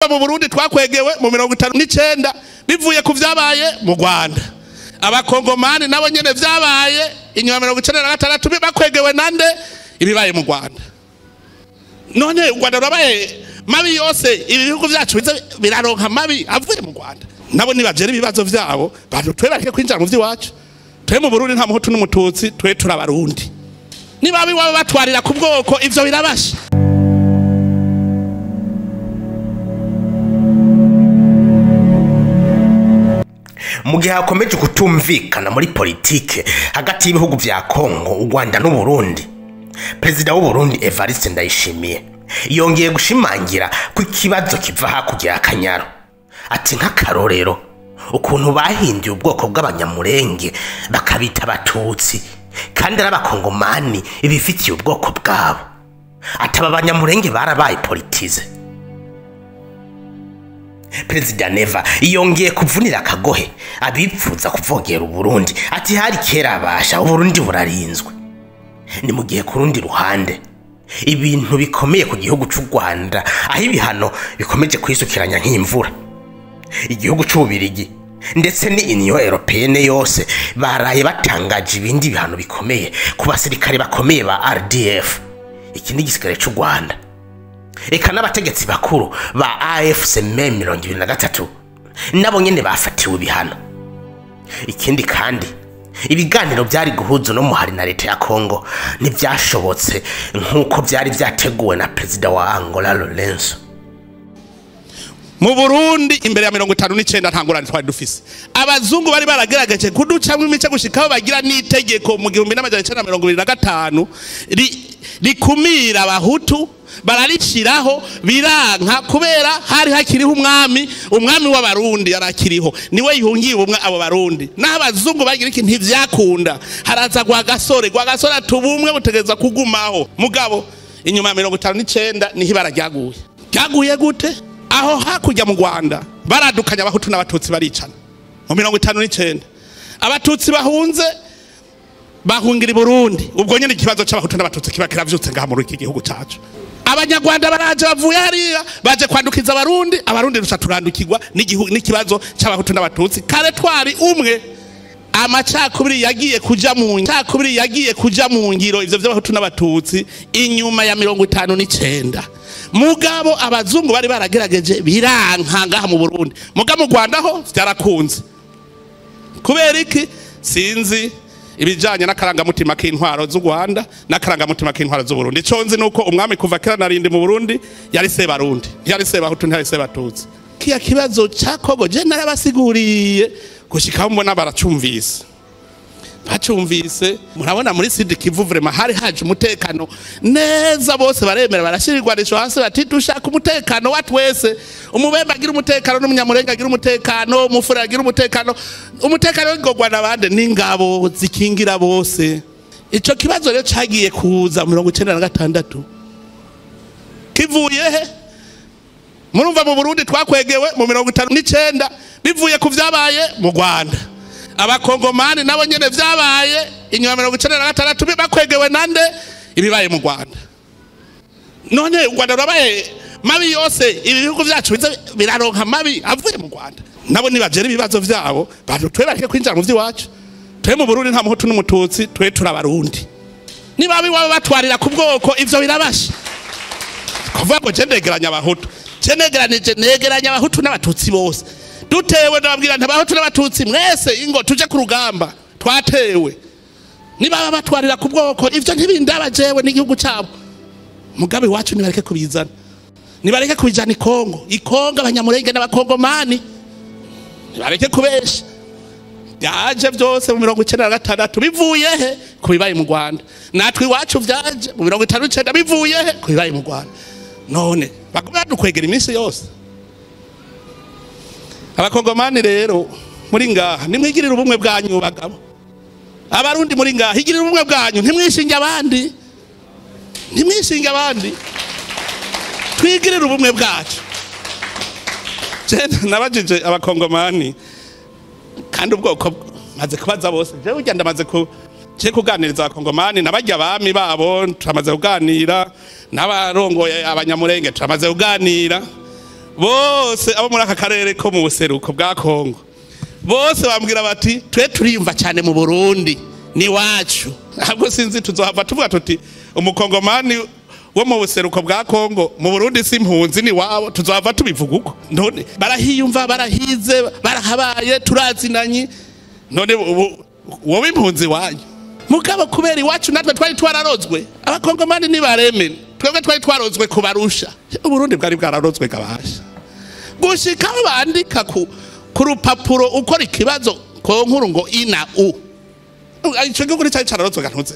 mu Burundi twakwegewe mu 59 bivuye ku vyabaye mu Rwanda. Abakongomani nabo nyene vyabaye inyuma 1996 bakwegewe nande ibibaye mu Rwanda. None u Rwanda rwabaye mabi yose ibihugu vyacu biraronka mabi avuye mu Rwanda. Nabo nibajere ibibazo vyabo bantu twe bareke kwinjira mu vyiwacu. Twe mu Burundi nta muhutu n'umututsi twe turabarundi. Niba biwabo batwarira ku bwoko ivyo birabasha. Mugihe hakomeje kutumvikana muri politike hagati y'ibihugu vya Kongo, u Rwanda n'u Burundi, Perezida w'u Burundi Evariste Ndayishimiye yongeye gushimangira ku kibazo kiva hakurya y'Akanyaro. Ati nk'akarorero ukuntu bahinduye ubwoko bw'abanyamurenge bakabita abatutsi kandi n'abakongomani ibifitiye ubwoko bwabo. Ati aba banyamurenge barabaye politize. Perezida Neva yongeye kuvunira akagohe abipfuza kuvogera u Burundi. Ati hari kera abasha u Burundi burarinzwe. Ni mu gihe ku rundi ruhande ibintu bikomeye ku gihugu cy'u Rwanda aho ibihano bikomeje kwisukiranya nk'imvura. Igihugu cy'Ububirigi ndetse ni Union Européenne yose baraye batangaje ibindi bihano bikomeye ku basirikare bakomeye ba RDF, ikindi gisigare cy'u Rwanda. Eka n'abategetsi bakuru ba AFC M23 nabo nyene bafatiwe ibihano. Ikindi kandi ibiganiro byari guhuza no muhari na leta ya Kongo ntibyashobotse nkuko byari byateguwe na Perezida wa Angola Lorenzo. Mu Burundi imbere ya 59 ntangurane twari dufise abazungu bari baragerageje kuducamwe imice gushikaho bagira n'itegeko mu 1925 rikumira abahutu barariciraho biranka kubera hari hakiriho umwami w'abarundi yarakiriho niwe yihungiye ubumwe abo barundi n'abazungu bagira iki ntivyakunda haraza gwa gasore atubumwe butegeza kugumaho mugabo inyuma ya 59 niho barajyaguye gute aho hakurya mu Rwanda baradukanya abahutu n'abatutsi baricana mu 59 abatutsi bahungira i Burundi ubwo nyene ikibazo c'abahutu n'abatutsi kiba kiravyutse ngaha muri iki gihugu cacu. Abanyarwanda baraje bavuye hariya baje kwandukiza abarundi rusha turandukirwa n'ikibazo c'abahutu n'abatutsi kare twari umwe. Amacakubiri yagiye kuja mu ngiro ivyo vy'abahutu n'abatutsi inyuma ya 59 mugabo abazungu bari baragerageje biranka ngaha mu Burundi mugabo mu Rwanda ho vyarakunze kubera iki sinzi ibijanye n'akarangamutima k'intwaro z'u Rwanda n'akarangamutima k'intwaro z'u Burundi. Conzi nuko umwami kuva kera narindi mu Burundi yari se barundi yari se bahutu ntari se batutsi. Kiya kibazo ca Kongo je narabasiguriye gushika mbona baracumvise murabona muri Sud Kivu vraiment hari haje umutekano neza bose baremera barashirirwa risho hasi bati dushaka umutekano watwese umubemba agira umutekano n'umunyamurenge agira umutekano umufura agira umutekano w'ingorwa nabande n'ingabo zikingira bose. Ico kibazo rero cagiye kuza 1996 kivuye he murumva mu Burundi twakwegewe mu 59 bivuye ku vyabaye mu Rwanda. Abakongomani nabo nyene vyabaye inyuma 1996 bakwegewe nande ibibaye mu Rwanda. None u Rwanda rwabaye mabi yose ibihugu vyacu biraronka mabi avuye mu Rwanda. Nabo nibajere ibibazo vyabo bantu twe bareke kwinjira mu vyiwacu. Twe mu Burundi nta muhutu n'umututsi twe turabarundi. Niba biwabo batwarira ku bwoko ivyo birabasha. Kuvuga ko negeranya abahutu negeranya abahutu n'abatutsi bose dutewe ndababwira ntabahutu n'abatutsi mwese ingo tuje ku rugamba twatewe. Niba batwarira ku bwoko ivyo ntibindabajewe n'igihugu cyabo mugabe wacu nibareke kubizana nibareke kubijana ikongo abanyamurenge n'abakongomani nibareke kubesha byaje byose mu 1996 bivuye he kubibaye mu Rwanda natwe iwacu byaje mu 59 bivuye he kubibaye mu Rwanda. None bakomeza dukwegera iminsi yose abakongomani rero muri ngaha nimwigirira ubumwe bwanyu bagabo abarundi muri ngaha higirira ubumwe bwanyu ntimwishinge abandi twigirira ubumwe bwacu. Nabajije abakongomani kandi ubwoko maze kubaza bose je urya ndamaze kuganiriza abakongomani nabajya abami babo turamaze kuganira n'abarongoye abanyamurenge turamaze kuganira bose abo muri aka karere ko mu buseruko bwa Kongo bose bambwira bati twe turiyumva cyane mu Burundi ni wacu. Ahubwo sinzi tuzohava tuvuga tuti umukongomani wo mu buseruko bwa Kongo mu Burundi si impunzi ni wabo, tuzohava tubivuga uko. None barahiyumva, barahize, barahabaye, turazinanye. None wowe impunzi wanyu mugabo kubera iwacu natwe twari twararozwe. Abakongomani ni baremene, twebwe twari twarozwe kubarusha. Uburundi bwari bwararozwe kabasha gushika bandika ku rupapuro ukora ikibazo ko nkuru ngo ina u ico gihugu cyari cararozwe gantuze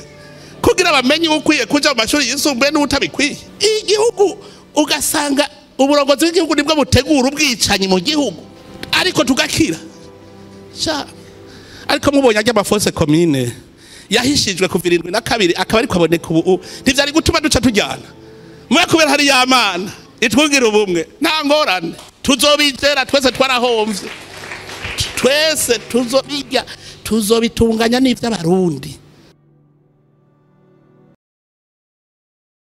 kugira bamenye ukwiye kuja mu mashuri yisumbuye n'utabikwiye. Igihugu ugasanga uburongozi bw'igihugu nibwo butegura ubwicanyi mu gihugu ariko tugakira sha. Ariko mubonye ajya amafose commune yahishijwe ku 72 akaba ariko aboneka ubu ntivyari gutuma duca tujyana mwe kubera hari yamana itwugira ubumwe nta ngorane tuzobizera twese twarahomvye twese tuzobijya tuzobitunganya n'ivy'abarundi.